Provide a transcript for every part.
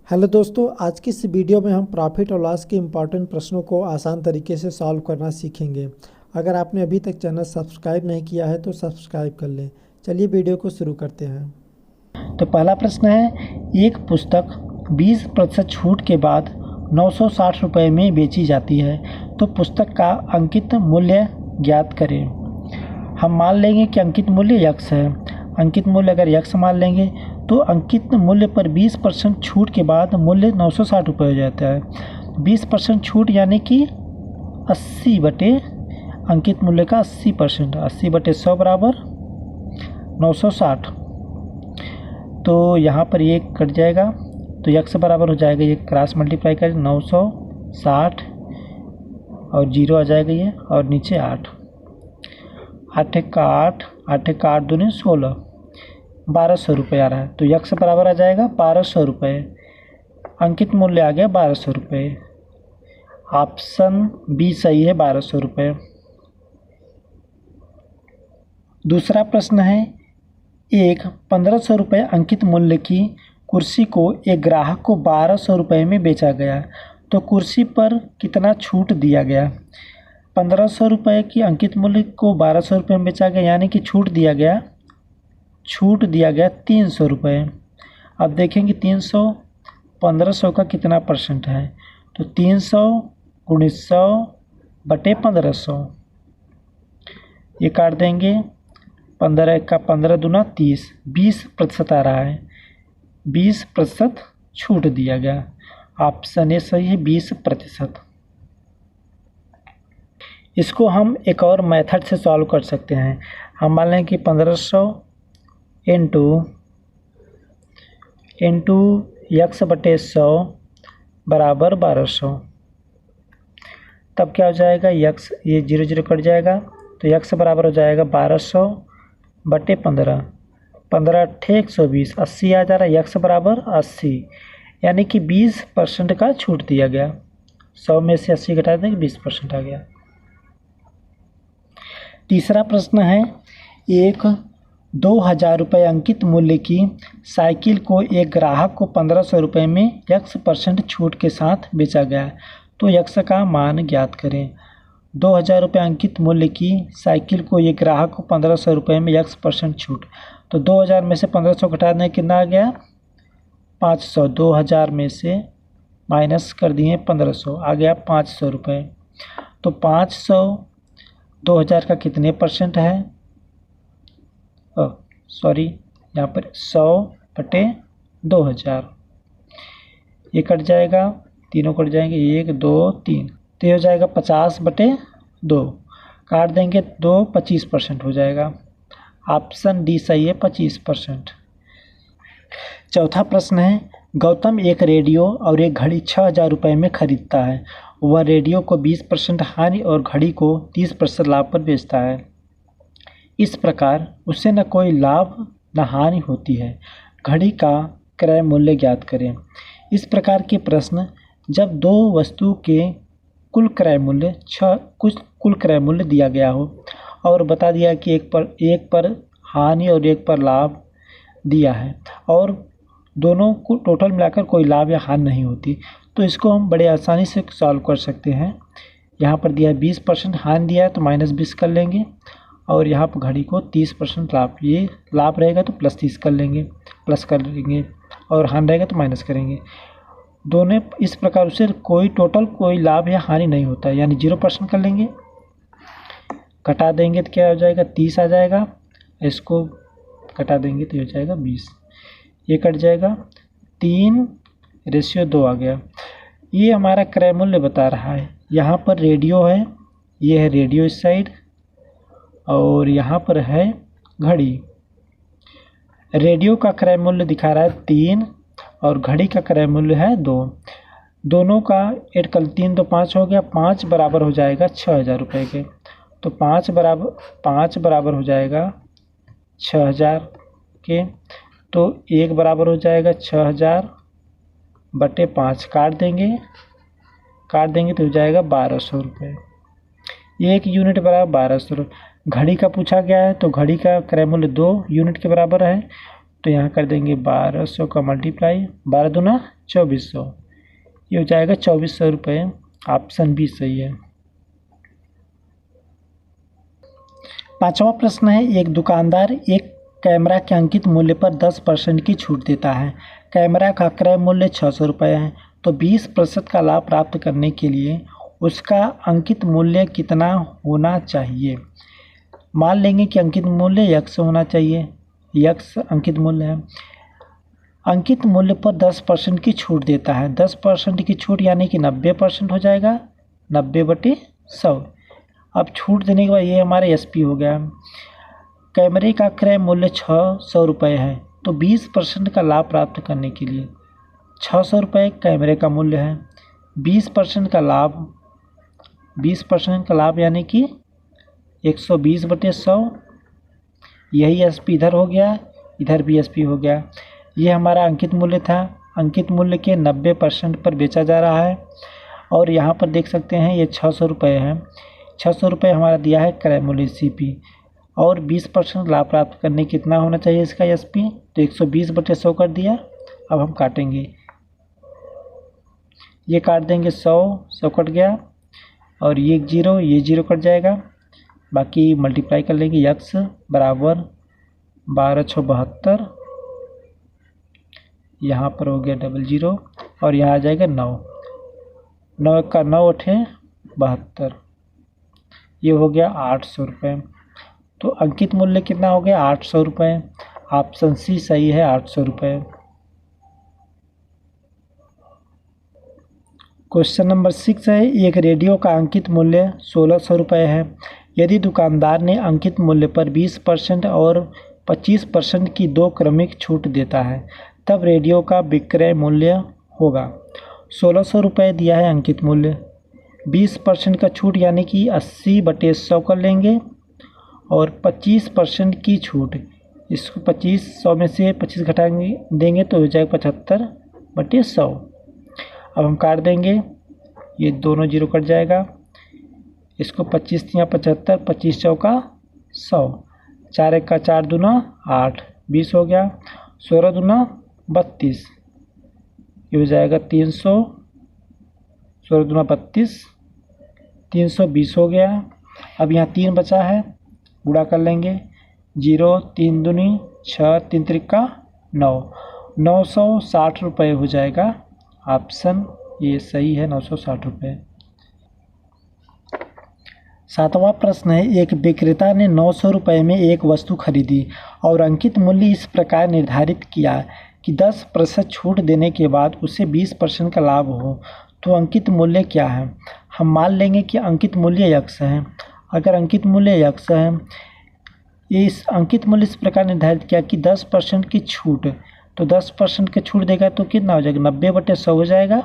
Hello दोस्तों, आज की इस वीडियो में हम प्रॉफिट और लॉस के इम्पॉर्टेंट प्रश्नों को आसान तरीके से सॉल्व करना सीखेंगे। अगर आपने अभी तक चैनल सब्सक्राइब नहीं किया है तो सब्सक्राइब कर लें। चलिए वीडियो को शुरू करते हैं। तो पहला प्रश्न है, एक पुस्तक 20% छूट के बाद 960 रुपये में बेची जाती है, तो पुस्तक का अंकित मूल्य ज्ञात करें। हम मान लेंगे कि अंकित मूल्य यक्स है। अंकित मूल्य अगर यक्स मान लेंगे तो अंकित मूल्य पर 20% छूट के बाद मूल्य 960 रुपये हो जाता है। 20% छूट यानी कि 80 बटे अंकित मूल्य का 80%, 80 बटे 100 बराबर 960। तो यहाँ पर ये कट जाएगा तो यक्स बराबर हो जाएगा, ये क्रॉस मल्टीप्लाई कर 960 और 0 आ जाएगा ये, और नीचे 8, 8 का 8, 8 का 8 दूनी 16, 1200 रुपये आ रहा है। तो यक्स बराबर आ जाएगा 1200 रुपये। अंकित मूल्य आ गया 1200 रुपये। ऑप्शन बी सही है, 1200 रुपये। दूसरा प्रश्न है, एक 1500 रुपये अंकित मूल्य की कुर्सी को एक ग्राहक को 1200 रुपये में बेचा गया, तो कुर्सी पर कितना छूट दिया गया। 1500 रुपये की अंकित मूल्य को 1200 रुपये में बेचा गया, यानी कि छूट दिया गया 300 रुपये। अब देखेंगे 300 1500 का कितना परसेंट है, तो 300 × 100 बटे 1500, ये काट देंगे। 15 का 15 दूना 30, 20% आ रहा है। 20% छूट दिया गया। ऑप्शन ए सही है, 20%। इसको हम एक और मेथड से सॉल्व कर सकते हैं। हम मान लें कि 1500 इंटू यक्स बटे 100 बराबर 1200। तब क्या हो जाएगा, यक्स ये 0 0 कट जाएगा, तो यक्स बराबर हो जाएगा 1200 बटे 15, 15 अट्ठे 120, 80 आ जा रहा है। यक्स बराबर 80, यानी कि 20% का छूट दिया गया। 100 में से 80 घटा देंगे, 20% आ गया। तीसरा प्रश्न है, एक 2000 रुपये अंकित मूल्य की साइकिल को एक ग्राहक को 1500 रुपये में x% छूट के साथ बेचा गया, तो x का मान ज्ञात करें। 2000 रुपये अंकित मूल्य की साइकिल को एक ग्राहक को 1500 रुपये में x% छूट, तो 2000 में से 1500 घटा दें, कितना आ गया 500। 2000 में से माइनस कर दिए 1500, आ गया 500 रुपये। तो 500 2000 का कितने परसेंट है, सॉरी यहाँ पर 100 बटे 2000, ये कट जाएगा, तीनों कट जाएंगे, 1 2 3, तो ये हो जाएगा 50 बटे 2, काट देंगे 2, 25% हो जाएगा। ऑप्शन डी सही है, 25%। चौथा प्रश्न है, गौतम एक रेडियो और एक घड़ी 6000 रुपये में खरीदता है। वह रेडियो को 20% हानि और घड़ी को 30% लाभ पर बेचता है। इस प्रकार उसे न कोई लाभ न हानि होती है। घड़ी का क्रय मूल्य ज्ञात करें। इस प्रकार के प्रश्न जब दो वस्तु के कुल क्रय मूल्य दिया गया हो और बता दिया कि एक पर हानि और एक पर लाभ दिया है और दोनों को टोटल मिलाकर कोई लाभ या हानि नहीं होती, तो इसको हम बड़े आसानी से सॉल्व कर सकते हैं। यहाँ पर दिया है 20% हानि दिया है, तो -20 कर लेंगे, और यहाँ पर घड़ी को 30% लाभ, ये लाभ रहेगा तो +30 कर लेंगे, प्लस कर लेंगे, और हानि रहेगा तो माइनस करेंगे। दोनों इस प्रकार से कोई लाभ या हानि नहीं होता है, यानी 0% कर लेंगे। घटा देंगे तो क्या हो जाएगा, 30 आ जाएगा। इसको घटा देंगे तो हो जाएगा 20, ये कट जाएगा, 3:2 आ गया। ये हमारा क्रय मूल्य बता रहा है। यहाँ पर रेडियो है, ये है रेडियो इस साइड, और यहाँ पर है घड़ी। रेडियो का क्रय मूल्य दिखा रहा है 3 और घड़ी का क्रय मूल्य है 2। दोनों का ऐड कर 3 2 5 हो गया, 5 बराबर हो जाएगा 6000 रुपये के, तो 5 बराबर हो जाएगा 6000 के, तो 1 बराबर हो जाएगा 6000 बटे 5, काट देंगे तो हो जाएगा 1200 रुपये। 1 यूनिट बराबर 1200 रुपये। घड़ी का पूछा गया है, तो घड़ी का क्रय मूल्य 2 यूनिट के बराबर है, तो यहाँ कर देंगे 1200 का मल्टीप्लाई, 12 दूना 2400, ये हो जाएगा 2400 रुपये। ऑप्शन बी सही है। पांचवा प्रश्न है, एक दुकानदार एक कैमरा के अंकित मूल्य पर 10% की छूट देता है। कैमरा का क्रय मूल्य 600 रुपये है, तो 20% का लाभ प्राप्त करने के लिए उसका अंकित मूल्य कितना होना चाहिए। मान लेंगे कि अंकित मूल्य x होना चाहिए, x अंकित मूल्य है। अंकित मूल्य पर 10% की छूट देता है, 10% की छूट यानी कि 90% हो जाएगा, 90/100। अब छूट देने के बाद ये हमारा SP हो गया। कैमरे का क्रय मूल्य 600 रुपये है, तो 20% का लाभ प्राप्त करने के लिए 600 रुपये कैमरे का मूल्य है, 20% का लाभ, 20% का लाभ यानी कि 120/100, यही SP इधर हो गया, इधर भी SP हो गया। ये हमारा अंकित मूल्य था, अंकित मूल्य के 90% पर बेचा जा रहा है। और यहाँ पर देख सकते हैं ये 600 रुपये है, 600 रुपये हमारा दिया है क्रय मूल्य CP, और 20% लाभ प्राप्त करने कितना होना चाहिए इसका SP, तो 120/100 कर दिया। अब हम काटेंगे, ये काट देंगे 100 कट गया, और ये 0 कट जाएगा, बाकी मल्टीप्लाई कर लेंगे। x बराबर 1272, यहाँ पर हो गया 00, और यहाँ आ जाएगा 9 का 9 8 72, ये हो गया 800 रुपये। तो अंकित मूल्य कितना हो गया, 800 रुपये। ऑप्शन सी सही है, 800 रुपये। क्वेश्चन नंबर 6 है, एक रेडियो का अंकित मूल्य 1600 रुपये है। यदि दुकानदार ने अंकित मूल्य पर 20% और 25% की 2 क्रमिक छूट देता है, तब रेडियो का विक्रय मूल्य होगा। 1600 रुपये दिया है अंकित मूल्य, 20% का छूट यानी कि 80/100 कर लेंगे, और 25% की छूट, इसको 100 में से 25 घटाएंगे देंगे तो हो जाएगा 75/100। अब हम काट देंगे, ये दोनों 0 कट जाएगा, इसको 25 या 75, 25 चौका 100, 4 1 का 4 दूना 8, 20 हो गया, 16 दूना 32, ये हो जाएगा 300, 16 दूना 32, 320 हो गया। अब यहाँ 3 बचा है, गुणा कर लेंगे, 0 3 दूनी 6, 3 त्रिका 9, 960 रुपये हो जाएगा। ऑप्शन ये सही है, 960 रुपये। सातवां प्रश्न है, एक विक्रेता ने 900 रुपये में एक वस्तु खरीदी और अंकित मूल्य इस प्रकार निर्धारित किया कि 10% छूट देने के बाद उसे 20% का लाभ हो, तो अंकित मूल्य क्या है। हम मान लेंगे कि अंकित मूल्य x है। अगर अंकित मूल्य x है, इस अंकित मूल्य इस प्रकार निर्धारित किया कि 10% की छूट, तो 10% की छूट देगा तो कितना हो जाएगा, 90/100 हो जाएगा।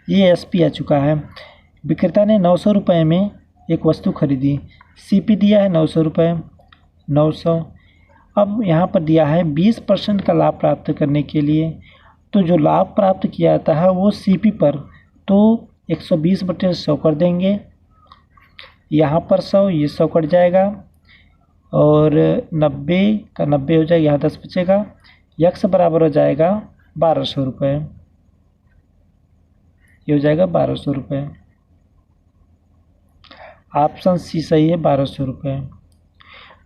ये SP आ चुका है। विक्रेता ने 900 रुपये में एक वस्तु खरीदी, CP दिया है 900 रुपये, 900। अब यहाँ पर दिया है 20% का लाभ प्राप्त करने के लिए, तो जो लाभ प्राप्त किया जाता है वो CP पर, तो 120/100 कर देंगे, यहाँ पर 100, ये 100 कट जाएगा, और 90 का 90 हो जाएगा, यहाँ 10 बचेगा। x बराबर हो जाएगा 1200 रुपये, ये हो जाएगा 1200 रुपये। ऑप्शन सी सही है, 1200 रुपये।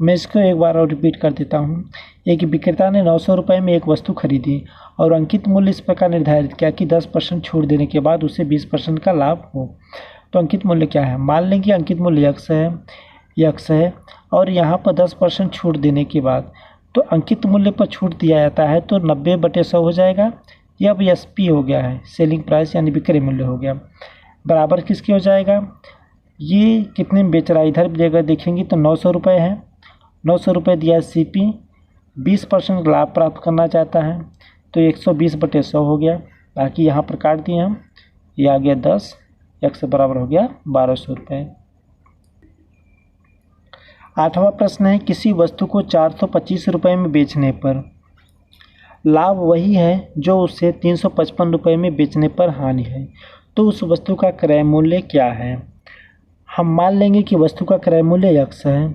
मैं इसको एक बार और रिपीट कर देता हूँ। एक विक्रेता ने 900 रुपये में एक वस्तु खरीदी और अंकित मूल्य इस प्रकार निर्धारित किया कि 10% छूट देने के बाद उसे 20% का लाभ हो, तो अंकित मूल्य क्या है। मान लें कि अंकित मूल्य x है और यहाँ पर 10% छूट देने के बाद, तो अंकित मूल्य पर छूट दिया जाता है तो 90/100 हो जाएगा। यह अब SP हो गया है, सेलिंग प्राइस यानी विक्रय मूल्य हो गया, बराबर किसके हो जाएगा। ये कितने में बेच रहा है, इधर जगह देखेंगे तो 900 रुपये है, 900 रुपये दिया है CP, 20% लाभ प्राप्त करना चाहता है तो 120/100 हो गया। बाकी यहाँ पर काट दिए हम, ये आ गया 10, x बराबर हो गया 1200 रुपये। आठवां प्रश्न है, किसी वस्तु को 425 रुपये में बेचने पर लाभ वही है जो उसे 355 रुपये में बेचने पर हानि है, तो उस वस्तु का क्रय मूल्य क्या है। हम मान लेंगे कि वस्तु का क्रय मूल्य x है,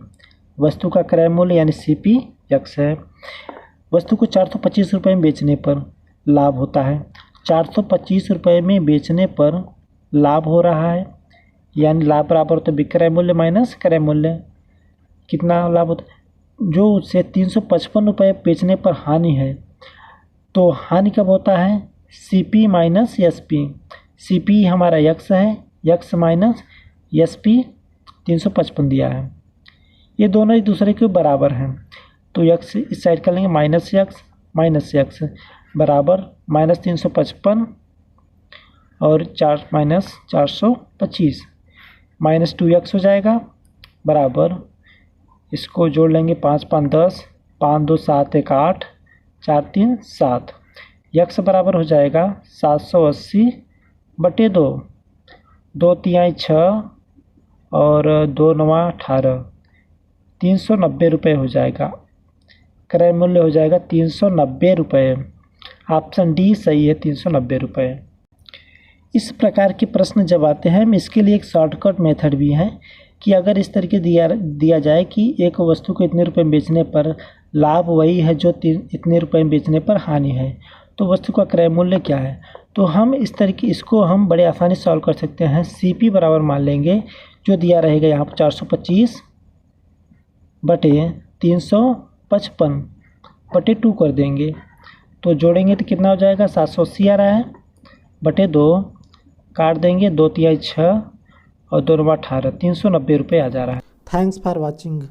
वस्तु का क्रय मूल्य यानी CP x है। वस्तु को 425 रुपये में बेचने पर लाभ होता है। 425 रुपये में बेचने पर लाभ हो रहा है, यानी लाभ बराबर होता है विक्रय मूल्य माइनस क्रय मूल्य। कितना लाभ होता है? जो उससे 355 रुपये बेचने पर हानि है, तो हानि कब होता है? CP minus SP। CP हमारा यक्स है, यक्स माइनस SP 355 दिया है। ये दोनों एक दूसरे के बराबर हैं, तो यक्स इस साइड कर लेंगे माइनस यक्स बराबर माइनस 355 और 4 माइनस 425 माइनस 2x हो जाएगा बराबर, इसको जोड़ लेंगे 5 5 10, 5 2 7 1 8, 4 3 7। यक्स बराबर हो जाएगा 780 बटे 2, 2 तिहाई 6 और 2 9 18, 390 रुपये हो जाएगा। क्रय मूल्य हो जाएगा 390 रुपये। ऑप्शन डी सही है, 390 रुपये। इस प्रकार के प्रश्न जब आते हैं, हम इसके लिए एक शॉर्टकट मेथड भी है कि अगर इस तरीके दिया जाए कि एक वस्तु को इतने रुपए में बेचने पर लाभ वही है जो इतने रुपए में बेचने पर हानि है, तो वस्तु का क्रय मूल्य क्या है, तो हम इस तरीके इसको हम बड़े आसानी से सॉल्व कर सकते हैं। CP बराबर मान लेंगे, जो दिया रहेगा यहाँ पर 425 बटे 355 बटे 2 कर देंगे, तो जोड़ेंगे तो कितना हो जाएगा? 780 आ रहा है बटे 2, काट देंगे 2 तिहाई 6 और 2 9 18, 390 रुपये आ जा रहा है। Thanks for watching.